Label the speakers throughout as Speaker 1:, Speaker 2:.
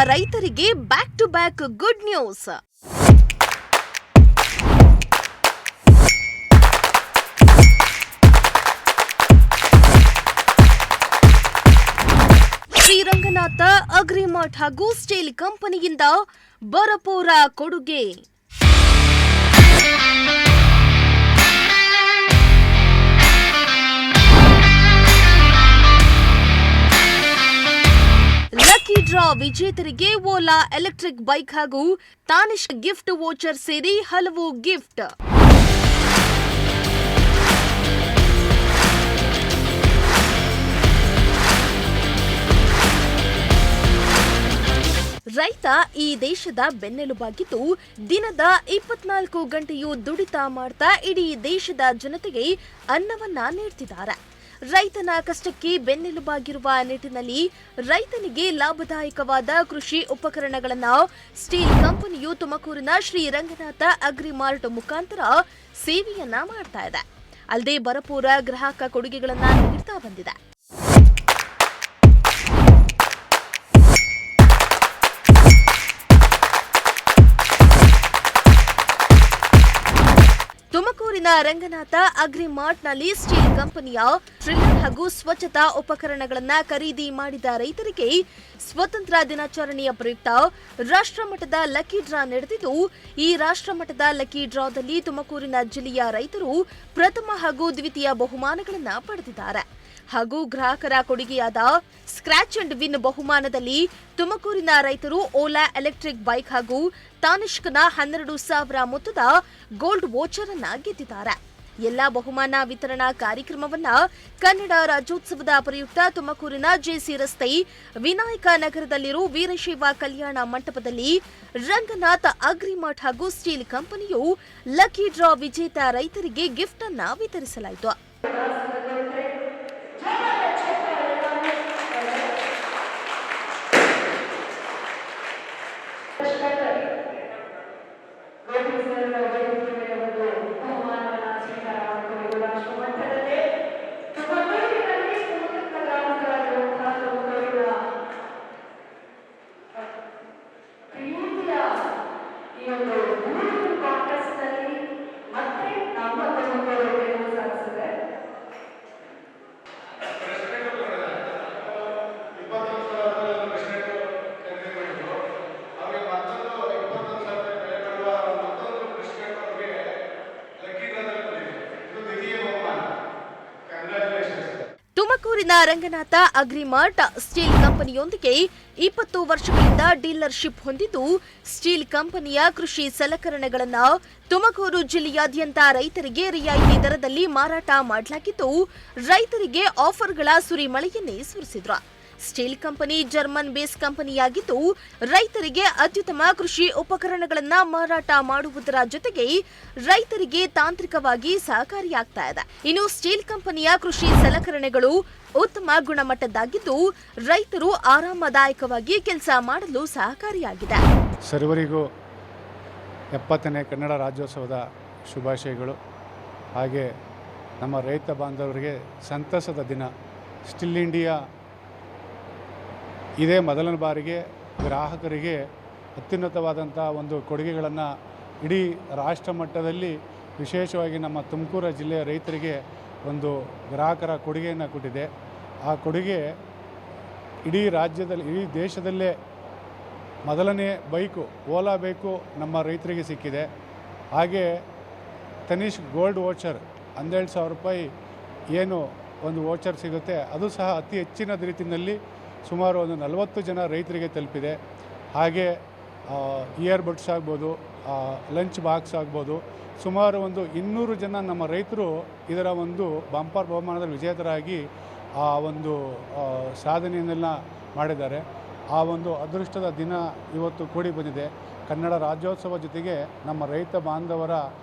Speaker 1: ರೈತರಿಗೆ back to back good news. Sriranganatha Agrimart ಹಾಗೂ steel ಕಂಪನಿಯಿಂದ ಭರಪೂರ ಕೊಡುಗೆ. ಲಕ್ಕಿ ಡ್ರಾ ವಿಜೇತರಿಗೆ ಓಲಾ ಎಲೆಕ್ಟ್ರಿಕ್ ಬೈಕ್ ಹಾಗೂ ತಾನಿಶ್ ಗಿಫ್ಟ್ ವೋಚರ್ ಸೇರಿ ಹಲವು ಗಿಫ್ಟ್. ರೈತ ಈ ದೇಶದ ಬೆನ್ನೆಲುಬಾಗಿದ್ದು ದಿನದ 24 ಗಂಟೆಯೂ ದುಡಿತ ಮಾಡ್ತಾ ಇಡೀ ದೇಶದ ಜನತೆಗೆ ಅನ್ನವನ್ನ ನೀಡ್ತಿದ್ದಾರೆ. ರೈತನ ಕಷ್ಟಕ್ಕೆ ಬೆನ್ನೆಲುಬಾಗಿರುವ ನಿಟ್ಟಿನಲ್ಲಿ ರೈತನಿಗೆ ಲಾಭದಾಯಕವಾದ ಕೃಷಿ ಉಪಕರಣಗಳನ್ನು ಸ್ಟೀಲ್ ಕಂಪನಿಯು ತುಮಕೂರಿನ ಶ್ರೀರಂಗನಾಥ ಅಗ್ರಿಮಾರ್ಟ್ ಮುಖಾಂತರ ಸೇವೆಯನ್ನ ಮಾಡ್ತಾ ಇದೆ. ಅಲ್ಲದೆ ಭರಪೂರ ಗ್ರಾಹಕ ಕೊಡುಗೆಗಳನ್ನು ನೀಡ್ತಾ ಬಂದಿದೆ. ತುಮಕೂರಿನ ರಂಗನಾಥ ಅಗ್ರಿಮಾರ್ಟ್ನಲ್ಲಿ ಸ್ಟೀಲ್ ಕಂಪನಿಯ ಡ್ರಿಲ್ಲರ್ ಹಾಗೂ ಸ್ವಚ್ಛತಾ ಉಪಕರಣಗಳನ್ನು ಖರೀದಿ ಮಾಡಿದ ರೈತರಿಗೆ ಸ್ವತಂತ್ರ ದಿನಾಚರಣೆಯ ಪ್ರಯುಕ್ತ ರಾಷ್ಟ್ರಮಟ್ಟದ ಲಕ್ಕಿ ಡ್ರಾ ನಡೆದಿದ್ದು, ಈ ರಾಷ್ಟ್ರಮಟ್ಟದ ಲಕ್ಕಿ ಡ್ರಾದಲ್ಲಿ ತುಮಕೂರಿನ ಜಿಲ್ಲೆಯ ರೈತರು ಪ್ರಥಮ ಹಾಗೂ ದ್ವಿತೀಯ ಬಹುಮಾನಗಳನ್ನು ಪಡೆದಿದ್ದಾರೆ. ಹಾಗೂ ಗ್ರಾಹಕರ ಕೊಡುಗೆಯಾದ ಸ್ಕ್ರಾಚ್ ಅಂಡ್ ವಿನ್ ಬಹುಮಾನದಲ್ಲಿ ತುಮಕೂರಿನ ರೈತರು ಓಲಾ ಎಲೆಕ್ಟ್ರಿಕ್ ಬೈಕ್ ಹಾಗೂ ತಾನಿಷ್ಕ್ನ 12,000 ಮೊತ್ತದ ಗೋಲ್ಡ್ ವೋಚರ್ ಅನ್ನ ಗೆದ್ದಿದ್ದಾರೆ. ಎಲ್ಲಾ ಬಹುಮಾನ ವಿತರಣಾ ಕಾರ್ಯಕ್ರಮವನ್ನ ಕನ್ನಡ ರಾಜ್ಯೋತ್ಸವದ ಪ್ರಯುಕ್ತ ತುಮಕೂರಿನ ಜೆಸಿ ರಸ್ತೆ ವಿನಾಯಕ ನಗರದಲ್ಲಿರುವ ವೀರಶೈವ ಕಲ್ಯಾಣ ಮಂಟಪದಲ್ಲಿ ರಂಗನಾಥ್ ಅಗ್ರಿಮಾರ್ಟ್ ಹಾಗೂ ಸ್ಟೀಲ್ ಕಂಪನಿಯು ಲಕ್ಕಿ ಡ್ರಾ ವಿಜೇತ ರೈತರಿಗೆ ಗಿಫ್ಟ್ ಅನ್ನ ವಿತರಿಸಲಾಯಿತು. ತುಮಕೂರಿನ ರಂಗನಾಥ ಅಗ್ರಿಮಾರ್ಟ್ ಸ್ಟೀಲ್ ಕಂಪನಿಯೊಂದಿಗೆ 20 ವರ್ಷಗಳಿಂದ ಡೀಲರ್ಶಿಪ್ ಹೊಂದಿದ್ದು, ಸ್ಟೀಲ್ ಕಂಪನಿಯ ಕೃಷಿ ಸಲಕರಣೆಗಳನ್ನು ತುಮಕೂರು ಜಿಲ್ಲೆಯಾದ್ಯಂತ ರೈತರಿಗೆ ರಿಯಾಯಿತಿ ದರದಲ್ಲಿ ಮಾರಾಟ ಮಾಡಲಾಗಿದ್ದು, ರೈತರಿಗೆ ಆಫರ್ಗಳ ಸುರಿಮಳೆಯನ್ನೇ ಸುರಿಸಿದ್ರು. ಸ್ಟೀಲ್ ಕಂಪನಿ ಜರ್ಮನ್ ಬೇಸ್ ಕಂಪನಿಯಾಗಿದ್ದು, ರೈತರಿಗೆ ಅತ್ಯುತ್ತಮ ಕೃಷಿ ಉಪಕರಣಗಳನ್ನು ಮಾರಾಟ ಮಾಡುವುದರ ಜೊತೆಗೆ ರೈತರಿಗೆ ತಾಂತ್ರಿಕವಾಗಿ ಸಹಕಾರಿಯಾಗ್ತಾ ಇದೆ. ಇನ್ನು ಸ್ಟೀಲ್ ಕಂಪನಿಯ ಕೃಷಿ ಸಲಕರಣೆಗಳು ಉತ್ತಮ ಗುಣಮಟ್ಟದ್ದಾಗಿದ್ದು, ರೈತರು ಆರಾಮದಾಯಕವಾಗಿ ಕೆಲಸ ಮಾಡಲು ಸಹಕಾರಿಯಾಗಿದೆ.
Speaker 2: ಸರ್ವರಿಗೂ 70ನೇ ಕನ್ನಡ ರಾಜ್ಯೋತ್ಸವದ ಶುಭಾಶಯಗಳು. ಹಾಗೆ ನಮ್ಮ ರೈತ ಬಾಂಧವರಿಗೆ ಸಂತಸದ ದಿನ. ಸ್ಟಿಲ್ ಇಂಡಿಯಾ ಇದೇ ಮೊದಲನೇ ಬಾರಿಗೆ ಗ್ರಾಹಕರಿಗೆ ಅತ್ಯುನ್ನತವಾದಂಥ ಒಂದು ಕೊಡುಗೆಗಳನ್ನು ಇಡೀ ರಾಷ್ಟ್ರ ಮಟ್ಟದಲ್ಲಿ ವಿಶೇಷವಾಗಿ ನಮ್ಮ ತುಮಕೂರು ಜಿಲ್ಲೆಯ ರೈತರಿಗೆ ಒಂದು ಗ್ರಾಹಕರ ಕೊಡುಗೆಯನ್ನು ಕೊಟ್ಟಿದೆ. ಆ ಕೊಡುಗೆ ಇಡೀ ರಾಜ್ಯದಲ್ಲಿ, ಇಡೀ ದೇಶದಲ್ಲೇ ಮೊದಲನೇ ಬೈಕು ಓಲಾ ಬೈಕು ನಮ್ಮ ರೈತರಿಗೆ ಸಿಕ್ಕಿದೆ. ಹಾಗೆ ತನಿಷ್ ಗೋಲ್ಡ್ ವೋಚರ್ 12,000 ರೂಪಾಯಿ ಏನು ಒಂದು ವೋಚರ್ ಸಿಗುತ್ತೆ, ಅದು ಸಹ ಅತಿ ಹೆಚ್ಚಿನ ರೀತಿಯಲ್ಲಿ ಸುಮಾರು ಒಂದು 40 ಜನ ರೈತರಿಗೆ ತಲುಪಿದೆ. ಹಾಗೆ ಇಯರ್ಬಡ್ಸ್ ಆಗ್ಬೋದು, ಲಂಚ್ ಬಾಕ್ಸ್ ಆಗ್ಬೋದು, ಸುಮಾರು ಒಂದು 200 ಜನ ನಮ್ಮ ರೈತರು ಇದರ ಒಂದು ಬಂಪರ್ ಬಹುಮಾನದ ವಿಜೇತರಾಗಿ ಆ ಒಂದು ಸಾಧನೆಯನ್ನೆಲ್ಲ ಮಾಡಿದ್ದಾರೆ. ಆ ಒಂದು ಅದೃಷ್ಟದ ದಿನ ಇವತ್ತು ಕೂಡಿ ಬಂದಿದೆ. ಕನ್ನಡ ರಾಜ್ಯೋತ್ಸವ ಜೊತೆಗೆ ನಮ್ಮ ರೈತ ಬಾಂಧವರ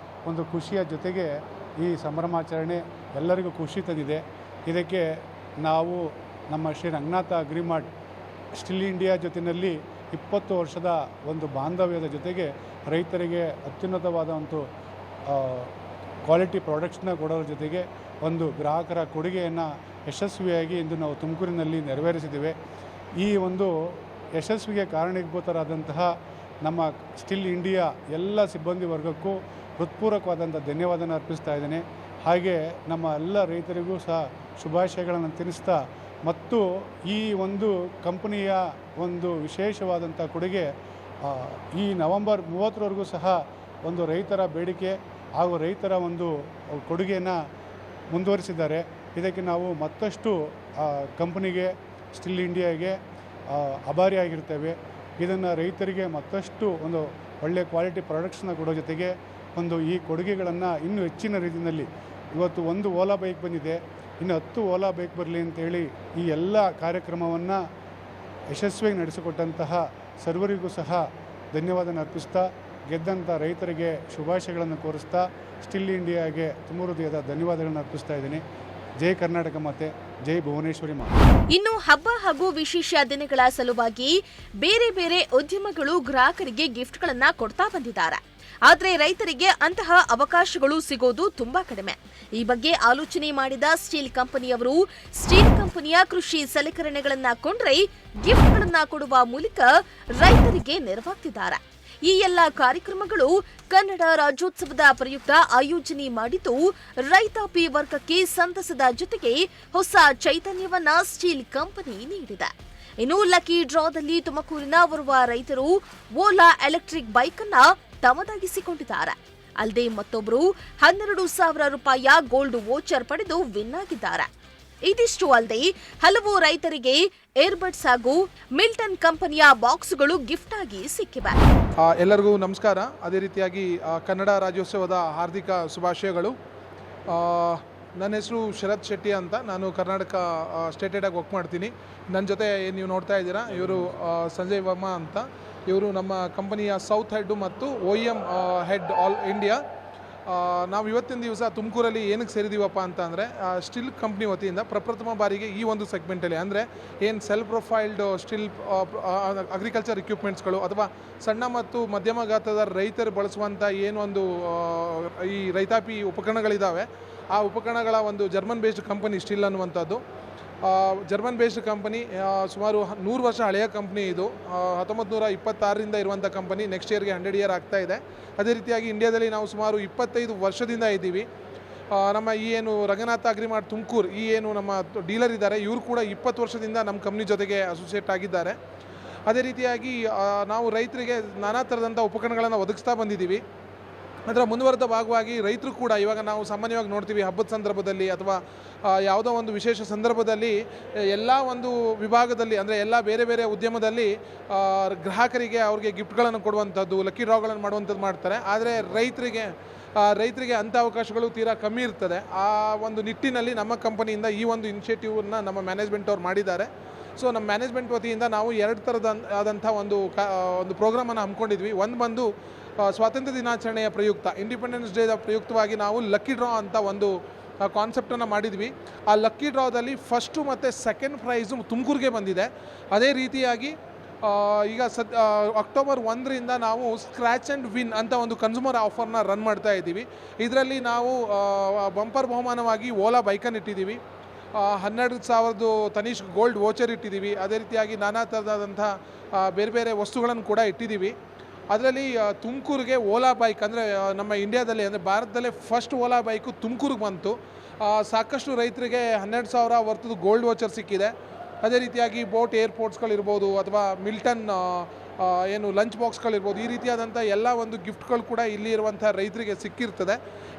Speaker 2: ಒಂದು ಖುಷಿಯ ಜೊತೆಗೆ ಈ ಸಂಭ್ರಮಾಚರಣೆ ಎಲ್ಲರಿಗೂ ಖುಷಿ ತಂದಿದೆ. ಇದಕ್ಕೆ ನಾವು ನಮ್ಮ ಶ್ರೀ ರಂಗನಾಥ ಅಗ್ರಿಮಾರ್ಟ್ ಸ್ಟಿಲ್ ಇಂಡಿಯಾ ಜೊತೆಯಲ್ಲಿ 20 ವರ್ಷದ ಒಂದು ಬಾಂಧವ್ಯದ ಜೊತೆಗೆ ರೈತರಿಗೆ ಅತ್ಯುನ್ನತವಾದ ಒಂದು ಕ್ವಾಲಿಟಿ ಪ್ರಾಡಕ್ಟ್ಸ್ನ ಕೊಡೋದ್ರ ಜೊತೆಗೆ ಒಂದು ಗ್ರಾಹಕರ ಕೊಡುಗೆಯನ್ನು ಯಶಸ್ವಿಯಾಗಿ ಇಂದು ನಾವು ತುಮಕೂರಿನಲ್ಲಿ ನೆರವೇರಿಸಿದ್ದೇವೆ. ಈ ಒಂದು ಯಶಸ್ವಿಗೆ ಕಾರಣೀಭೂತರಾದಂತಹ ನಮ್ಮ ಸ್ಟಿಲ್ ಇಂಡಿಯಾ ಎಲ್ಲ ಸಿಬ್ಬಂದಿ ವರ್ಗಕ್ಕೂ ಹೃತ್ಪೂರ್ವಕವಾದಂಥ ಧನ್ಯವಾದನ ಅರ್ಪಿಸ್ತಾ ಇದ್ದೇನೆ. ಹಾಗೆ ನಮ್ಮ ಎಲ್ಲ ರೈತರಿಗೂ ಸಹ ಶುಭಾಶಯಗಳನ್ನು ತಿಳಿಸ್ತಾ ಮತ್ತು ಈ ಒಂದು ಕಂಪನಿಯ ಒಂದು ವಿಶೇಷವಾದಂಥ ಕೊಡುಗೆ ಈ ನವೆಂಬರ್ 30ರವರೆಗೂ ಸಹ ಒಂದು ರೈತರ ಬೇಡಿಕೆ ಹಾಗೂ ರೈತರ ಒಂದು ಕೊಡುಗೆಯನ್ನು ಮುಂದುವರಿಸಿದ್ದಾರೆ. ಇದಕ್ಕೆ ನಾವು ಮತ್ತಷ್ಟು ಕಂಪನಿಗೆ ಸ್ಟಿಲ್ ಇಂಡಿಯಾಗೆ ಆಭಾರಿಯಾಗಿರ್ತೇವೆ. ಇದನ್ನು ರೈತರಿಗೆ ಮತ್ತಷ್ಟು ಒಂದು ಒಳ್ಳೆಯ ಕ್ವಾಲಿಟಿ ಪ್ರಾಡಕ್ಟ್ಸ್ನ ಕೊಡೋ ಜೊತೆಗೆ ಒಂದು ಈ ಕೊಡುಗೆಗಳನ್ನು ಇನ್ನೂ ಹೆಚ್ಚಿನ ರೀತಿಯಲ್ಲಿ ಇವತ್ತು ಒಂದು ಓಲಾ ಬೈಕ್ ಬಂದಿದೆ, ಇನ್ನು 10 ಓಲಾ ಬೈಕ್ ಬರಲಿ ಅಂತೇಳಿ ಈ ಎಲ್ಲ ಕಾರ್ಯಕ್ರಮವನ್ನು ಯಶಸ್ವಿಯಾಗಿ ನಡೆಸಿಕೊಟ್ಟಂತಹ ಸರ್ವರಿಗೂ ಸಹ ಧನ್ಯವಾದನ ಅರ್ಪಿಸ್ತಾ ಗೆದ್ದಂಥ ರೈತರಿಗೆ ಶುಭಾಶಯಗಳನ್ನು ಕೋರಿಸ್ತಾ ಸ್ಟಿಲ್ ಇಂಡಿಯಾಗೆ ತುಂಬ ಹೃದಯದ ಧನ್ಯವಾದಗಳನ್ನು ಅರ್ಪಿಸ್ತಾ ಇದ್ದೀನಿ. ಜೈ ಕರ್ನಾಟಕ ಮಾತೆ, ಜೈ ಭುವನೇಶ್ವರಿ ಮಾತೆ.
Speaker 1: ಇನ್ನು ಹಬ್ಬ ಹಾಗೂ ವಿಶೇಷ ದಿನಗಳ ಸಲುವಾಗಿ ಬೇರೆ ಬೇರೆ ಉದ್ಯಮಗಳು ಗ್ರಾಹಕರಿಗೆ ಗಿಫ್ಟ್ಗಳನ್ನ ಕೊಡ್ತಾ ಬಂದಿದ್ದಾರೆ. ಆದರೆ ರೈತರಿಗೆ ಅಂತಹ ಅವಕಾಶಗಳು ಸಿಗೋದು ತುಂಬಾ ಕಡಿಮೆ. ಈ ಬಗ್ಗೆ ಆಲೋಚನೆ ಮಾಡಿದ ಸ್ಟೀಲ್ ಕಂಪನಿಯವರು ಸ್ಟೀಲ್ ಕಂಪನಿಯ ಕೃಷಿ ಸಲಕರಣೆಗಳನ್ನ ಕೊಂಡ್ರೆ ಗಿಫ್ಟ್ಗಳನ್ನ ಕೊಡುವ ಮೂಲಕ ರೈತರಿಗೆ ನೆರವಾಗ್ತಿದ್ದಾರೆ. ಈ ಎಲ್ಲ ಕಾರ್ಯಕ್ರಮಗಳು ಕನ್ನಡ ರಾಜ್ಯೋತ್ಸವದ ಪ್ರಯುಕ್ತ ಆಯೋಜನೆ ಮಾಡಿದ್ದು ರೈತಾಪಿ ವರ್ಗಕ್ಕೆ ಸಂತಸದ ಜೊತೆಗೆ ಹೊಸ ಚೈತನ್ಯವನ್ನ ಸ್ಟೀಲ್ ಕಂಪನಿ ನೀಡಿದೆ. ಇನ್ನು ಲಕ್ಕಿ ಡ್ರಾದಲ್ಲಿ ತುಮಕೂರಿನ ಓರ್ವ ರೈತರು ಓಲಾ ಎಲೆಕ್ಟ್ರಿಕ್ ಬೈಕ್ ಅನ್ನ ತಮ್ಮದಾಗಿಸಿಕೊಂಡಿದ್ದಾರೆ. ಅಲ್ಲದೆ ಮತ್ತೊಬ್ಬರು 12,000 ರೂಪಾಯಿಯ ಗೋಲ್ಡ್ ವೋಚರ್ ಪಡೆದು ವಿನ್ ಆಗಿದ್ದಾರೆ. ಇದಿಷ್ಟು ಅಲ್ಲದೆ ಹಲವು ರೈತರಿಗೆ ಏರ್ಬಡ್ಸ್ ಹಾಗೂ ಮಿಲ್ಟನ್ ಕಂಪನಿಯ ಬಾಕ್ಸ್ಗಳು ಗಿಫ್ಟ್ ಆಗಿ ಸಿಕ್ಕಿವೆ.
Speaker 3: ಎಲ್ಲರಿಗೂ ನಮಸ್ಕಾರ. ಅದೇ ರೀತಿಯಾಗಿ ಕನ್ನಡ ರಾಜ್ಯೋತ್ಸವದ ಹಾರ್ದಿಕ ಶುಭಾಶಯಗಳು. ನನ್ನ ಹೆಸರು ಶರತ್ ಶೆಟ್ಟಿ ಅಂತ. ನಾನು ಕರ್ನಾಟಕ ಸ್ಟೇಟೆಡಾಗಿ ವರ್ಕ್ ಮಾಡ್ತೀನಿ. ನನ್ನ ಜೊತೆ ನೀವು ನೋಡ್ತಾ ಇದ್ದೀರಾ, ಇವರು ಸಂಜಯ್ ವರ್ಮಾ ಅಂತ. ಇವರು ನಮ್ಮ ಕಂಪನಿಯ ಸೌತ್ ಹೆಡ್ಡು ಮತ್ತು OEM ಹೆಡ್ ಆಲ್ ಇಂಡಿಯಾ. ನಾವು ಇವತ್ತಿನ ದಿವಸ ತುಮಕೂರಲ್ಲಿ ಏನಕ್ಕೆ ಸೇರಿದ್ದೀವಪ್ಪ ಅಂತ ಅಂದರೆ, ಸ್ಟಿಲ್ ಕಂಪ್ನಿ ವತಿಯಿಂದ ಪ್ರಪ್ರಥಮ ಬಾರಿಗೆ ಈ ಒಂದು ಸೆಗ್ಮೆಂಟಲ್ಲಿ ಅಂದರೆ ಏನು ಸೆಲ್ಫ್ ಪ್ರೊಫೈಲ್ಡ್ ಸ್ಟಿಲ್ ಅಗ್ರಿಕಲ್ಚರ್ ಇಕ್ವಿಪ್ಮೆಂಟ್ಸ್ಗಳು ಅಥವಾ ಸಣ್ಣ ಮತ್ತು ಮಧ್ಯಮ ಗಾತ್ರದ ರೈತರು ಬಳಸುವಂಥ ಏನೊಂದು ಈ ರೈತಾಪಿ ಉಪಕರಣಗಳಿದ್ದಾವೆ, ಆ ಉಪಕರಣಗಳ ಒಂದು ಜರ್ಮನ್ ಬೇಸ್ಡ್ ಕಂಪನಿ ಸ್ಟಿಲ್ ಅನ್ನುವಂಥದ್ದು. ಜರ್ಮನ್ ಬೇಸ್ಡ್ ಕಂಪನಿ, ಸುಮಾರು 100 ವರ್ಷ ಹಳೆಯ ಕಂಪ್ನಿ ಇದು. 1926ರಿಂದ ಇರುವಂಥ ಕಂಪನಿ. ನೆಕ್ಸ್ಟ್ ಇಯರ್ಗೆ 100 ಇಯರ್ ಆಗ್ತಾ ಇದೆ. ಅದೇ ರೀತಿಯಾಗಿ ಇಂಡಿಯಾದಲ್ಲಿ ನಾವು ಸುಮಾರು 25 ವರ್ಷದಿಂದ ಇದ್ದೀವಿ. ನಮ್ಮ ಈ ಏನು ರಂಗನಾಥ ಅಗ್ರಿಮಾರ್ಟ್ ತುಮಕೂರು, ಈ ಏನು ನಮ್ಮ ಡೀಲರ್ ಇದ್ದಾರೆ, ಇವರು ಕೂಡ 20 ವರ್ಷದಿಂದ ನಮ್ಮ ಕಂಪ್ನಿ ಜೊತೆಗೆ ಅಸೋಸಿಯೇಟ್ ಆಗಿದ್ದಾರೆ. ಅದೇ ರೀತಿಯಾಗಿ ನಾವು ರೈತರಿಗೆ ನಾನಾ ಥರದಂಥ ಉಪಕರಣಗಳನ್ನು ಒದಗಿಸ್ತಾ ಬಂದಿದ್ದೀವಿ. ಅದರ ಮುಂದುವರೆದ ಭಾಗವಾಗಿ ರೈತರು ಕೂಡ ಇವಾಗ ನಾವು ಸಾಮಾನ್ಯವಾಗಿ ನೋಡ್ತೀವಿ, ಹಬ್ಬದ ಸಂದರ್ಭದಲ್ಲಿ ಅಥವಾ ಯಾವುದೋ ಒಂದು ವಿಶೇಷ ಸಂದರ್ಭದಲ್ಲಿ ಎಲ್ಲ ಒಂದು ವಿಭಾಗದಲ್ಲಿ ಅಂದರೆ ಎಲ್ಲ ಬೇರೆ ಬೇರೆ ಉದ್ಯಮದಲ್ಲಿ ಗ್ರಾಹಕರಿಗೆ ಅವ್ರಿಗೆ ಗಿಫ್ಟ್ಗಳನ್ನು ಕೊಡುವಂಥದ್ದು, ಲಕ್ಕಿ ಡ್ರಾಗಳನ್ನು ಮಾಡುವಂಥದ್ದು ಮಾಡ್ತಾರೆ. ಆದರೆ ರೈತರಿಗೆ ಅಂಥ ಅವಕಾಶಗಳು ತೀರಾ ಕಮ್ಮಿ ಇರ್ತದೆ. ಆ ಒಂದು ನಿಟ್ಟಿನಲ್ಲಿ ನಮ್ಮ ಕಂಪನಿಯಿಂದ ಈ ಒಂದು ಇನಿಷಿಯೇಟಿವ್ನ ನಮ್ಮ ಮ್ಯಾನೇಜ್ಮೆಂಟ್ ಅವ್ರು ಮಾಡಿದ್ದಾರೆ. ಸೊ ನಮ್ಮ ಮ್ಯಾನೇಜ್ಮೆಂಟ್ ವತಿಯಿಂದ ನಾವು 2 ಥರದ ಆದಂಥ ಒಂದು ಪ್ರೋಗ್ರಾಮನ್ನು ಹಮ್ಮಿಕೊಂಡಿದ್ವಿ. ಒಂದು ಬಂದು ಸ್ವಾತಂತ್ರ್ಯ ದಿನಾಚರಣೆಯ ಪ್ರಯುಕ್ತ, ಇಂಡಿಪೆಂಡೆನ್ಸ್ ಡೇದ ಪ್ರಯುಕ್ತವಾಗಿ ನಾವು ಲಕ್ಕಿ ಡ್ರಾ ಅಂತ ಒಂದು ಕಾನ್ಸೆಪ್ಟನ್ನು ಮಾಡಿದ್ವಿ. ಆ ಲಕ್ಕಿ ಡ್ರಾದಲ್ಲಿ ಫಸ್ಟು ಮತ್ತು ಸೆಕೆಂಡ್ ಪ್ರೈಸು ತುಮಕೂರಿಗೆ ಬಂದಿದೆ. ಅದೇ ರೀತಿಯಾಗಿ ಈಗ ಅಕ್ಟೋಬರ್ 1ರಿಂದ ನಾವು ಸ್ಕ್ರ್ಯಾಚ್ ಆ್ಯಂಡ್ ವಿನ್ ಅಂತ ಒಂದು ಕನ್ಸ್ಯೂಮರ್ ಆಫರ್ನ ರನ್ ಮಾಡ್ತಾ ಇದ್ದೀವಿ. ಇದರಲ್ಲಿ ನಾವು ಬಂಪರ್ ಬಹುಮಾನವಾಗಿ ಓಲಾ ಬೈಕನ್ನು ಇಟ್ಟಿದ್ದೀವಿ. 12,000 ತನಿಷ್ಕ್ ಗೋಲ್ಡ್ ವೋಚರ್ ಇಟ್ಟಿದ್ದೀವಿ. ಅದೇ ರೀತಿಯಾಗಿ ನಾನಾ ಥರದಾದಂಥ ಬೇರೆ ಬೇರೆ ವಸ್ತುಗಳನ್ನು ಕೂಡ ಇಟ್ಟಿದ್ದೀವಿ. ಅದರಲ್ಲಿ ತುಮಕೂರಿಗೆ ಓಲಾ ಬೈಕ್ ಅಂದರೆ ನಮ್ಮ ಇಂಡಿಯಾದಲ್ಲಿ ಅಂದರೆ ಭಾರತದಲ್ಲೇ ಫಸ್ಟ್ ಓಲಾ ಬೈಕು ತುಮಕೂರಿಗೆ ಬಂತು. ಸಾಕಷ್ಟು ರೈತರಿಗೆ 12,000 ವರ್ತದ ಗೋಲ್ಡ್ ವೋಚರ್ ಸಿಕ್ಕಿದೆ. ಅದೇ ರೀತಿಯಾಗಿ ಬೋಟ್ ಏರ್ಪೋರ್ಟ್ಸ್ಗಳಿರ್ಬೋದು ಅಥವಾ ಮಿಲ್ಟನ್ ಏನು ಲಂಚ್ ಬಾಕ್ಸ್ಗಳಿರ್ಬೋದು, ಈ ರೀತಿಯಾದಂಥ ಎಲ್ಲ ಒಂದು ಗಿಫ್ಟ್ಗಳು ಕೂಡ ಇಲ್ಲಿ ಇರುವಂಥ ರೈತರಿಗೆ ಸಿಕ್ಕಿರ್ತದೆ.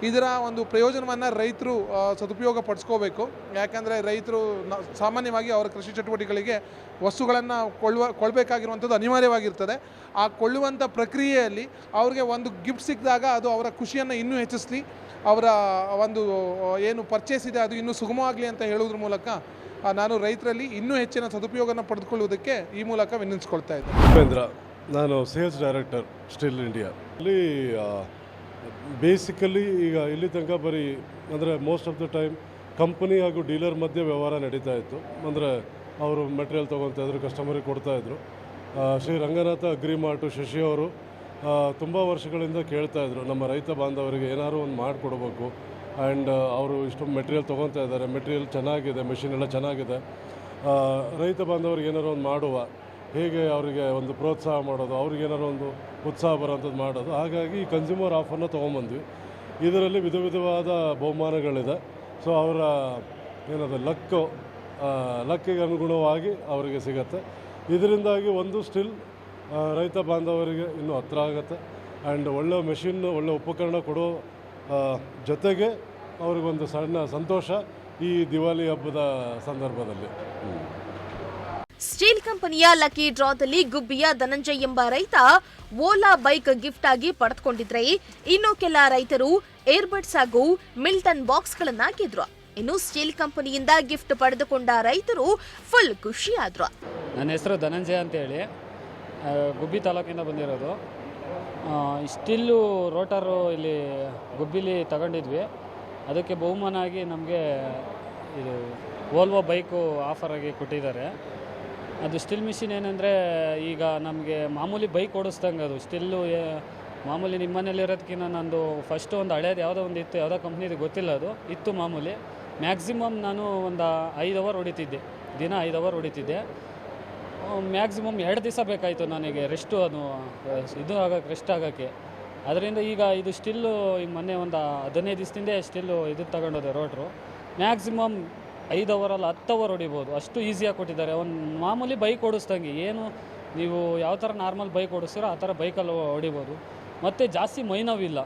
Speaker 3: ಇದರ ಒಂದು ಪ್ರಯೋಜನವನ್ನು ರೈತರು ಸದುಪಯೋಗ ಪಡಿಸ್ಕೋಬೇಕು. ಯಾಕೆಂದರೆ ರೈತರು ಸಾಮಾನ್ಯವಾಗಿ ಅವರ ಕೃಷಿ ಚಟುವಟಿಕೆಗಳಿಗೆ ವಸ್ತುಗಳನ್ನು ಕೊಳ್ಳಬೇಕಾಗಿರುವಂಥದ್ದು ಅನಿವಾರ್ಯವಾಗಿರ್ತದೆ. ಆ ಕೊಳ್ಳುವಂಥ ಪ್ರಕ್ರಿಯೆಯಲ್ಲಿ ಅವ್ರಿಗೆ ಒಂದು ಗಿಫ್ಟ್ ಸಿಕ್ಕಿದಾಗ ಅದು ಅವರ ಖುಷಿಯನ್ನು ಇನ್ನೂ ಹೆಚ್ಚಿಸಲಿ, ಅವರ ಒಂದು ಏನು ಪರ್ಚೇಸ್ ಇದೆ ಅದು ಇನ್ನೂ ಸುಗಮವಾಗಲಿ ಅಂತ ಹೇಳೋದ್ರ ಮೂಲಕ ನಾನು ರೈತರಲ್ಲಿ ಇನ್ನೂ ಹೆಚ್ಚಿನ ಸದುಪಯೋಗನ ಪಡೆದುಕೊಳ್ಳುವುದಕ್ಕೆ ಈ ಮೂಲಕ ವಿನಂತಿಸ್ಕೊಳ್ತಾ ಇದ್ದೇನೆ.
Speaker 4: ಉಪೇಂದ್ರ, ನಾನು ಸೇಲ್ಸ್ ಡೈರೆಕ್ಟರ್ ಸ್ಟಿಲ್ ಇಂಡಿಯಾ. ಇಲ್ಲಿ ಬೇಸಿಕಲಿ ಈಗ ಇಲ್ಲಿ ತನಕ ಬರೀ ಅಂದರೆ most of the time company ಹಾಗೂ ಡೀಲರ್ ಮಧ್ಯೆ ವ್ಯವಹಾರ ನಡೀತಾ ಇತ್ತು. ಅಂದರೆ ಅವರು ಮೆಟೀರಿಯಲ್ ತೊಗೊತಾ ಇದ್ರು, ಕಸ್ಟಮರಿಗೆ ಕೊಡ್ತಾಯಿದ್ರು. ಶ್ರೀ ರಂಗನಾಥ ಅಗ್ರಿಮಾರ್ಟು ಶಶಿ ಅವರು ತುಂಬ ವರ್ಷಗಳಿಂದ ಕೇಳ್ತಾಯಿದ್ರು, ನಮ್ಮ ರೈತ ಬಾಂಧವರಿಗೆ ಏನಾದ್ರು ಒಂದು ಮಾಡಿಕೊಡ್ಬೇಕು. ಆ್ಯಂಡ್ ಅವರು ಇಷ್ಟು ಮೆಟೀರಿಯಲ್ ತೊಗೊತಾ ಇದ್ದಾರೆ, ಮೆಟೀರಿಯಲ್ ಚೆನ್ನಾಗಿದೆ, ಮೆಷಿನ್ ಎಲ್ಲ ಚೆನ್ನಾಗಿದೆ, ರೈತ ಬಾಂಧವ್ರಿಗೆ ಏನಾರು ಒಂದು ಮಾಡುವ ಹೇಗೆ ಅವರಿಗೆ ಒಂದು ಪ್ರೋತ್ಸಾಹ ಮಾಡೋದು, ಅವ್ರಿಗೇನಾದ್ರು ಒಂದು ಉತ್ಸಾಹ ಬರೋಂಥದ್ದು ಮಾಡೋದು. ಹಾಗಾಗಿ ಈ ಕನ್ಸ್ಯೂಮರ್ ಆಫರ್ನ ತೊಗೊಂಬಂದ್ವಿ. ಇದರಲ್ಲಿ ವಿಧ ವಿಧವಾದ ಬಹುಮಾನಗಳಿದೆ. ಸೊ ಅವರ ಏನದು ಲಕ್ಕಿಗೆ ಅನುಗುಣವಾಗಿ ಅವರಿಗೆ ಸಿಗತ್ತೆ. ಇದರಿಂದಾಗಿ ಒಂದು ಸ್ಟಿಲ್ ರೈತ ಬಾಂಧವರಿಗೆ ಇನ್ನೂ ಹತ್ರ ಆಗುತ್ತೆ. ಆ್ಯಂಡ್ ಒಳ್ಳೆ ಮೆಷಿನ್, ಒಳ್ಳೆ ಉಪಕರಣ ಕೊಡೋ ಜೊತೆಗೆ ಅವ್ರಿಗೊಂದು ಸಣ್ಣ ಸಂತೋಷ ಈ ದಿವಾಲಿ ಹಬ್ಬದ ಸಂದರ್ಭದಲ್ಲಿ.
Speaker 1: ಸ್ಟೀಲ್ ಕಂಪನಿಯ ಲಕ್ಕಿ ಡ್ರಾದಲ್ಲಿ ಗುಬ್ಬಿಯ ಧನಂಜಯ್ ಎಂಬ ರೈತ ಓಲಾ ಬೈಕ್ ಗಿಫ್ಟ್ ಆಗಿ ಪಡೆದುಕೊಂಡಿದ್ರೆ, ಇನ್ನು ಕೆಲ ರೈತರು ಏರ್ಬಡ್ಸ್ ಹಾಗೂ ಮಿಲ್ಟನ್ ಬಾಕ್ಸ್ಗಳನ್ನ ಗೆದ್ರು. ಇನ್ನು ಸ್ಟೀಲ್ ಕಂಪನಿಯಿಂದ ಗಿಫ್ಟ್ ಪಡೆದುಕೊಂಡ ರೈತರು ಫುಲ್ ಖುಷಿಯಾದ್ರು.
Speaker 5: ನನ್ನ ಹೆಸರು ಧನಂಜಯ ಅಂತೇಳಿ, ಗುಬ್ಬಿ ತಾಲೂಕಿಂದ ಬಂದಿರೋದು. ಸ್ಟಿಲ್ಲು ರೋಟರು ಇಲ್ಲಿ ಗುಬ್ಬಿಲಿ ತಗೊಂಡಿದ್ವಿ. ಅದಕ್ಕೆ ಬಹುಮಾನ ಆಗಿ ನಮಗೆ ಇದು ವೋಲ್ವೋ ಬೈಕು ಆಫರಾಗಿ ಕೊಟ್ಟಿದ್ದಾರೆ. ಅದು ಸ್ಟಿಲ್ ಮಿಷಿನ್ ಏನಂದರೆ, ಈಗ ನಮಗೆ ಮಾಮೂಲಿ ಬೈಕ್ ಓಡಿಸ್ದಂಗೆ ಅದು ಸ್ಟಿಲ್ಲು. ಮಾಮೂಲಿ ನಿಮ್ಮ ಮನೇಲಿರೋದಕ್ಕಿಂತ ನಂದು ಫಸ್ಟು ಒಂದು ಹಳೇದು ಯಾವುದೋ ಒಂದು ಇತ್ತು, ಯಾವುದೋ ಕಂಪ್ನಿದು ಗೊತ್ತಿಲ್ಲ, ಅದು ಇತ್ತು ಮಾಮೂಲಿ. ಮ್ಯಾಕ್ಸಿಮಮ್ ನಾನು ಒಂದು 5 ಅವರ್ ಹೊಡಿತಿದ್ದೆ, ದಿನ 5 ಅವರ್ ಹೊಡಿತಿದ್ದೆ. ಮ್ಯಾಕ್ಸಿಮಮ್ 2 ದಿವಸ ಬೇಕಾಯಿತು ನನಗೆ ರೆಸ್ಟು, ಅದು ಇದು ಆಗೋಕ್ಕೆ, ರೆಸ್ಟ್ ಆಗೋಕ್ಕೆ. ಅದರಿಂದ ಈಗ ಇದು ಸ್ಟಿಲ್ಲು ಈಗ ಮೊನ್ನೆ ಒಂದು 15 ದಿವಸದಿಂದ ಸ್ಟಿಲ್ಲು ಇದು ತಗೊಂಡೋದೆ ರೋಟ್ರು. ಮ್ಯಾಕ್ಸಿಮಮ್ 5 ಅವರಲ್ಲಿ 10 ಅವರ್ ಹೊಡಿಬೋದು, ಅಷ್ಟು ಈಸಿಯಾಗಿ ಕೊಟ್ಟಿದ್ದಾರೆ. ಒಂದು ಮಾಮೂಲಿ ಬೈಕ್ ಓಡಿಸ್ದಂಗೆ, ಏನು ನೀವು ಯಾವ ಥರ ನಾರ್ಮಲ್ ಬೈಕ್ ಓಡಿಸ್ತೀರೋ ಆ ಥರ ಬೈಕಲ್ಲಿ ಹೊಡಿಬೋದು. ಮತ್ತು ಜಾಸ್ತಿ ಮೈನೋವಿಲ್ಲ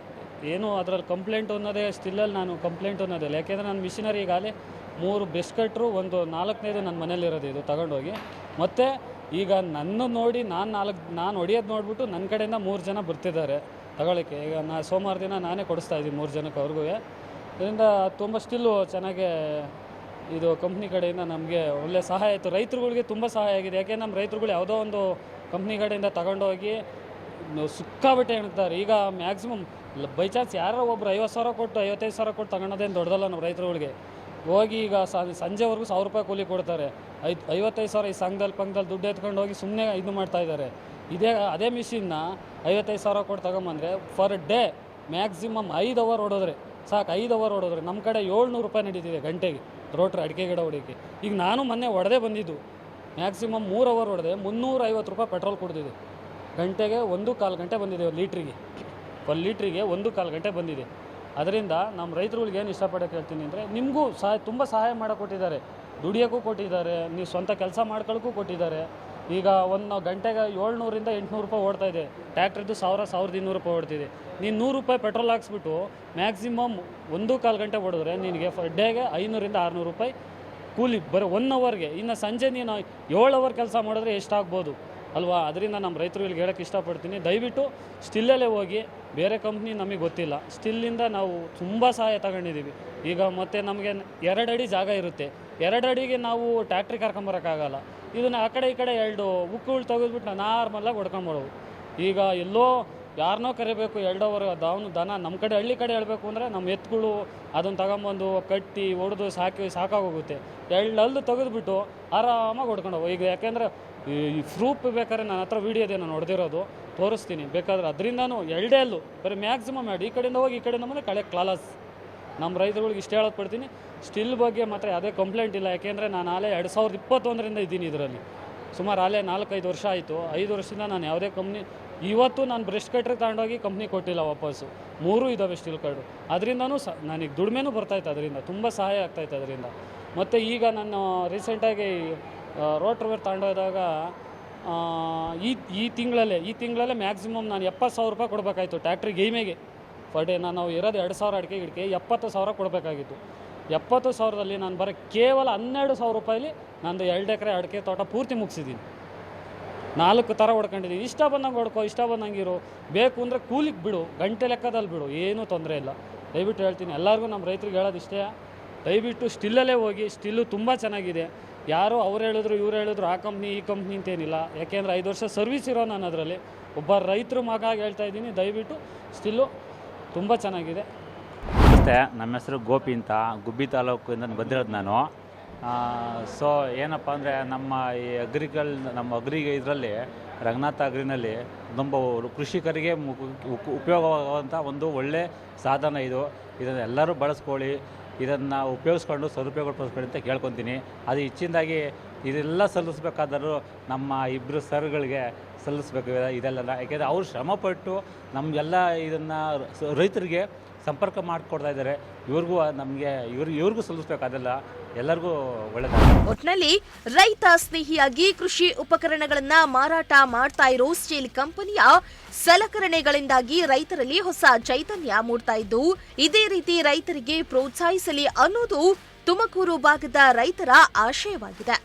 Speaker 5: ಏನು. ಅದರಲ್ಲಿ ಕಂಪ್ಲೇಂಟ್ ಅನ್ನೋದೇ ಸ್ಟಿಲ್ಲಲ್ಲಿ ನಾನು ಕಂಪ್ಲೇಂಟ್ ಅನ್ನೋದಿಲ್ಲ. ಯಾಕೆಂದರೆ ನಾನು ಮಿಷಿನರಿ ಈಗಾಗಲೇ 3 ಬ್ರಷ್ ಕಟ್ರು, ಒಂದು 4ನೇದು ನನ್ನ ಮನೇಲಿರೋದು ಇದು ತಗೊಂಡೋಗಿ. ಮತ್ತು ಈಗ ನನ್ನ ನೋಡಿ ನಾನು ಹೊಡಿಯೋದು ನೋಡಿಬಿಟ್ಟು ನನ್ನ ಕಡೆಯಿಂದ 3 ಜನ ಬರ್ತಿದ್ದಾರೆ ತಗೊಳ್ಳೋಕ್ಕೆ. ಈಗ ಸೋಮವಾರ ದಿನ ನಾನೇ ಕೊಡಿಸ್ತಾಯಿದ್ದೀನಿ 3 ಜನಕ್ಕೆ ಅವ್ರಿಗೂ. ಇದರಿಂದ ತುಂಬ ಸ್ಟಿಲ್ಲು ಚೆನ್ನಾಗೇ ಇದು ಕಂಪ್ನಿ ಕಡೆಯಿಂದ ನಮಗೆ ಒಳ್ಳೆ ಸಹಾಯ ಆಯಿತು. ರೈತರುಗಳಿಗೆ ತುಂಬ ಸಹಾಯ ಆಗಿದೆ. ಯಾಕೆಂದ್ರೆ ನಮ್ಮ ರೈತರುಗಳು ಯಾವುದೋ ಒಂದು ಕಂಪ್ನಿ ಕಡೆಯಿಂದ ತಗೊಂಡೋಗಿ ಸಿಕ್ಕಾಬಿಟ್ಟೆ ಎಣ್ತಾರೆ. ಈಗ ಮ್ಯಾಕ್ಸಿಮಮ್ ಬೈ ಚಾನ್ಸ್ ಯಾರೋ ಒಬ್ರು 50,000 ಕೊಟ್ಟು 55,000 ಕೊಟ್ಟು ತಗೊಳೋದೇನು ದೊಡ್ಡದಲ್ಲ ನಮ್ಮ ರೈತರುಗಳಿಗೆ. ಹೋಗಿ ಈಗ ಸಂಜೆವರೆಗೂ 1,000 ರೂಪಾಯಿ ಕೂಲಿ ಕೊಡ್ತಾರೆ. 55,000 ಈ ಸಂಘದಲ್ಲಿ ದುಡ್ಡು ಎತ್ಕೊಂಡು ಹೋಗಿ ಸುಮ್ಮನೆ ಇದು ಮಾಡ್ತಾಯಿದ್ದಾರೆ. ಅದೇ ಮಿಷಿನ್ನ 55,000 ಕೊಟ್ಟು ತಗೊಂಬಂದರೆ ಫರ್ ಡೇ ಮ್ಯಾಕ್ಸಿಮಮ್ 5 ಅವರ್ ಹೊಡೋದ್ರೆ ಸಾಕು. 5 ಅವರ್ ಹೊಡೋದ್ರೆ ನಮ್ಮ ಕಡೆ 700 ರೂಪಾಯಿ ನಡೀತಿದೆ ಗಂಟೆಗೆ ರೋಟ್ರ್ ಅಡಿಕೆ ಗಿಡ ಹೊಡಿಯೋಕ್ಕೆ. ಈಗ ನಾನು ಮೊನ್ನೆ ಹೊಡೆದೇ ಬಂದಿದ್ದು, ಮ್ಯಾಕ್ಸಿಮಮ್ 3 ಅವರ್ ಹೊಡೆದೆ 350 ರೂಪಾಯಿ ಪೆಟ್ರೋಲ್ ಕೊಡ್ತಿದೆ. ಗಂಟೆಗೆ 1.25 ಗಂಟೆ ಬಂದಿದೆ. ಒಂದು ಲೀಟ್ರಿಗೆ 1.25 ಗಂಟೆ ಬಂದಿದೆ. ಅದರಿಂದ ನಮ್ಮ ರೈತರುಗಳಿಗೆ ಏನು ಇಷ್ಟಪಡೋಕೆ ಹೇಳ್ತೀನಿ ಅಂದರೆ, ನಿಮಗೂ ತುಂಬ ಸಹಾಯ ಮಾಡೋಕೆ ಕೊಟ್ಟಿದ್ದಾರೆ, ದುಡಿಯೋಕ್ಕೂ ಕೊಟ್ಟಿದ್ದಾರೆ, ನೀವು ಸ್ವಂತ ಕೆಲಸ ಮಾಡ್ಕೊಳ್ಳೋಕ್ಕೂ ಕೊಟ್ಟಿದ್ದಾರೆ. ಈಗ ಒಂದು ಗಂಟೆಗೆ 700ರಿಂದ 800 ರೂಪಾಯಿ ಓಡ್ತಾಯಿದೆ. ಟ್ಯಾಕ್ಟ್ರಿದ್ದು 1,200 ರೂಪಾಯಿ ಓಡ್ತಿದೆ. ನೀನು 100 ರೂಪಾಯಿ ಪೆಟ್ರೋಲ್ ಹಾಕ್ಸ್ಬಿಟ್ಟು ಮ್ಯಾಕ್ಸಿಮಮ್ 1.25 ಗಂಟೆ ಓಡಿದ್ರೆ ನಿನಗೆ ಫರ್ ಡೇಗೆ 500ರಿಂದ 600 ರೂಪಾಯಿ ಕೂಲಿ ಬರೋ 1 ಅವರ್ಗೆ. ಇನ್ನು ಸಂಜೆ ನೀನು 7 ಅವರ್ ಕೆಲಸ ಮಾಡಿದ್ರೆ ಎಷ್ಟಾಗ್ಬೋದು ಅಲ್ವಾ? ಅದರಿಂದ ನಮ್ಮ ರೈತರುಗಳಿಗೆ ಹೇಳೋಕ್ಕೆ ಇಷ್ಟಪಡ್ತೀನಿ, ದಯವಿಟ್ಟು ಸ್ಟಿಲ್ಲಲ್ಲೇ ಹೋಗಿ. ಬೇರೆ ಕಂಪ್ನಿ ನಮಗೆ ಗೊತ್ತಿಲ್ಲ, ಸ್ಟಿಲ್ಲಿಂದ ನಾವು ತುಂಬ ಸಹಾಯ ತಗೊಂಡಿದ್ದೀವಿ. ಈಗ ಮತ್ತು ನಮಗೆ 2 ಅಡಿ ಜಾಗ ಇರುತ್ತೆ, 2 ಅಡಿಗೆ ನಾವು ಟ್ಯಾಕ್ಟ್ರಿ ಕರ್ಕೊಂಬರೋಕ್ಕಾಗಲ್ಲ. ಇದನ್ನು ಆ ಕಡೆ ಈ ಕಡೆ 2 ಉಕ್ಕುಗಳು ತೆಗೆದ್ಬಿಟ್ಟು ನಾರ್ಮಲಾಗಿ ಹೊಡ್ಕೊಂಬೋಳು. ಈಗ ಎಲ್ಲೋ ಯಾರನ್ನೋ ಕರಿಬೇಕು 2 ಅವರ್ ದನ. ನಮ್ಮ ಕಡೆ ಹಳ್ಳಿ ಕಡೆ ಹೇಳಬೇಕು ಅಂದರೆ ನಮ್ಮ ಎತ್ತುಗಳು ಅದನ್ನು ತಗೊಂಬಂದು ಕಟ್ಟಿ ಹೊಡೆದು ಸಾಕಾಗೋಗುತ್ತೆ. 2 ಹಲ್ಲು ತೆಗೆದುಬಿಟ್ಟು ಆರಾಮಾಗಿ ಹೊಡ್ಕೊಂಡು ಹೋಗು. ಈಗ ಯಾಕೆಂದರೆ ಈ ಪ್ರೂಫ್ ಬೇಕಾದ್ರೆ ನನ್ನ ಹತ್ರ ವೀಡಿಯೋದೇ ನಾನು ಹೊಡೆದಿರೋದು ತೋರಿಸ್ತೀನಿ ಬೇಕಾದ್ರೆ. ಅದರಿಂದನೂ 2 ಹಲ್ಲು ಬರೀ ಮ್ಯಾಕ್ಸಿಮಮ್ 2 ಈ ಕಡೆಯಿಂದ ಹೋಗಿ ಈ ಕಡೆಯಿಂದ ಬಂದರೆ ಕಳೆ ಕ್ಲಾಲಸ್. ನಮ್ಮ ರೈತರುಗಳಿಗೆ ಇಷ್ಟ ಹೇಳೋದು ಪಡ್ತೀನಿ, ಸ್ಟಿಲ್ ಬಗ್ಗೆ ಮಾತ್ರ ಯಾವುದೇ ಕಂಪ್ಲೇಂಟ್ ಇಲ್ಲ. ಯಾಕೆಂದರೆ ನಾನು ಆಲೇ 2021ರಿಂದ ಇದ್ದೀನಿ ಇದರಲ್ಲಿ. ಸುಮಾರು ಆಲೇ 4-5 ವರ್ಷ ಆಯಿತು. 5 ವರ್ಷದಿಂದ ನಾನು ಯಾವುದೇ ಕಂಪ್ನಿ ಇವತ್ತು ನಾನು ಬ್ರಷ್ ಕಟ್ರಿಗೆ ತಗೊಂಡೋಗಿ ಕಂಪ್ನಿ ಕೊಟ್ಟಿಲ್ಲ ವಾಪಸ್ಸು. 3 ಇದ್ದಾವೆ ಸ್ಟಿಲ್ ಕಾರ್ಡು. ಅದರಿಂದನೂ ನನಗೆ ದುಡಿಮೆನೂ ಬರ್ತಾಯಿತ್ತು, ಅದರಿಂದ ತುಂಬ ಸಹಾಯ ಆಗ್ತಾಯಿತ್ತು ಅದರಿಂದ. ಮತ್ತು ಈಗ ನಾನು ರೀಸೆಂಟಾಗಿ ರೋಟ್ರವೇರ್ ತಗೊಂಡೋದಾಗ ಈ ತಿಂಗಳಲ್ಲೇ ಮ್ಯಾಕ್ಸಿಮಮ್ ನಾನು 70,000 ರೂಪಾಯಿ ಕೊಡಬೇಕಾಯಿತು ಟ್ಯಾಕ್ಟ್ರಿಗೆ ಗೈಮೆಗೆ ಪರ್ ಡೇ. ನಾನು ಇರೋದು 2,000 ಅಡಿಕೆ ಗಿಡಕ್ಕೆ 70,000 ಕೊಡಬೇಕಾಗಿತ್ತು. 70,000ದಲ್ಲಿ ನಾನು ಬರೀ ಕೇವಲ 12,000 ರೂಪಾಯಿಲಿ ನಂದು 2 ಎಕರೆ ಅಡಿಕೆ ತೋಟ ಪೂರ್ತಿ ಮುಗಿಸಿದ್ದೀನಿ. 4 ಥರ ಹೊಡ್ಕೊಂಡಿದ್ದೀನಿ. ಇಷ್ಟ ಬಂದಂಗೆ ಹೊಡ್ಕೊ, ಇಷ್ಟ ಬಂದಂಗೆ ಇರು. ಬೇಕು ಅಂದರೆ ಕೂಲಿಗೆ ಬಿಡು, ಗಂಟೆ ಲೆಕ್ಕದಲ್ಲಿ ಬಿಡು, ಏನೂ ತೊಂದರೆ ಇಲ್ಲ. ದಯವಿಟ್ಟು ಹೇಳ್ತೀನಿ ಎಲ್ಲರಿಗೂ, ನಮ್ಮ ರೈತರಿಗೆ ಹೇಳೋದು ಇಷ್ಟೇ, ದಯವಿಟ್ಟು ಸ್ಟಿಲ್ಲಲ್ಲೇ ಹೋಗಿ. ಸ್ಟಿಲ್ಲು ತುಂಬ ಚೆನ್ನಾಗಿದೆ. ಯಾರೋ ಅವ್ರು ಹೇಳಿದ್ರು ಇವ್ರು ಹೇಳಿದ್ರು ಆ ಕಂಪ್ನಿ ಈ ಕಂಪ್ನಿ ಅಂತೇನಿಲ್ಲ. ಯಾಕೆಂದರೆ 5 ವರ್ಷ ಸರ್ವಿಸ್ ಇರೋ ನಾನು ಅದರಲ್ಲಿ ಒಬ್ಬ ರೈತರು ಮಗ ಹೇಳ್ತಾ ಇದ್ದೀನಿ. ದಯವಿಟ್ಟು ಸ್ಟಿಲ್ಲು ತುಂಬ ಚೆನ್ನಾಗಿದೆ.
Speaker 6: ನಮಸ್ತೆ, ನಮ್ಮ ಹೆಸರು ಗೋಪಿ ಅಂತ, ಗುಬ್ಬಿ ತಾಲೂಕಿಂದ ಬಂದಿರೋದು ನಾನು. ಸೊ ಏನಪ್ಪ ಅಂದರೆ ನಮ್ಮ ಈ ನಮ್ಮ ಅಗ್ರಿಗೆ ಇದರಲ್ಲಿ ರಂಗನಾಥ ಅಗ್ರಿನಲ್ಲಿ ತುಂಬ ಕೃಷಿಕರಿಗೆ ಉಪಯೋಗವಾಗುವಂಥ ಒಂದು ಒಳ್ಳೆಯ ಸಾಧನ ಇದು. ಇದನ್ನು ಎಲ್ಲರೂ ಬಳಸ್ಕೊಳ್ಳಿ, ಇದನ್ನು ಉಪಯೋಗಿಸ್ಕೊಂಡು ಸದುಪಯೋಗ ಪಡಿಸ್ಕೊಳ್ಳಿ ಅಂತ ಕೇಳ್ಕೊತೀನಿ. ಅದು ಹೆಚ್ಚಿನದಾಗಿ ಇದೆಲ್ಲ ಸಲ್ಲಿಸ್ಬೇಕಾದರೂ ನಮ್ಮ ಇಬ್ಬರು ಸರ್ಗಳಿಗೆ ಸಲ್ಲಿಸ್ಬೇಕು ಇದೆಲ್ಲ. ಯಾಕೆಂದರೆ ಅವ್ರು ಶ್ರಮಪಟ್ಟು ನಮಗೆಲ್ಲ ಇದನ್ನು ರೈತರಿಗೆ ಸಂಪರ್ಕ ಮಾಡಿಕೊಡ್ತಾ ಇದ್ದಾರೆ. ಇವ್ರಿಗೂ ನಮಗೆ ಇವ್ರಿಗೂ ಸಲ್ಲಿಸ್ಬೇಕು, ಅದೆಲ್ಲ ಎಲ್ಲರಿಗೂ ಒಳ್ಳೆಯದಾಗುತ್ತೆ.
Speaker 1: ಒಟ್ನಲ್ಲಿ ರೈತ ಸ್ನೇಹಿಯಾಗಿ ಕೃಷಿ ಉಪಕರಣಗಳನ್ನ ಮಾರಾಟ ಮಾಡ್ತಾ ಇರೋ ಸ್ಟೀಲ್ ಕಂಪನಿಯ ಸಲಕರಣೆಗಳಿಂದಾಗಿ ರೈತರಲ್ಲಿ ಹೊಸ ಚೈತನ್ಯ ಮೂಡ್ತಾ ಇದ್ದು, ಇದೇ ರೀತಿ ರೈತರಿಗೆ ಪ್ರೋತ್ಸಾಹಿಸಲಿ ಅನ್ನೋದು ತುಮಕೂರು ಭಾಗದ ರೈತರ ಆಶಯವಾಗಿದೆ.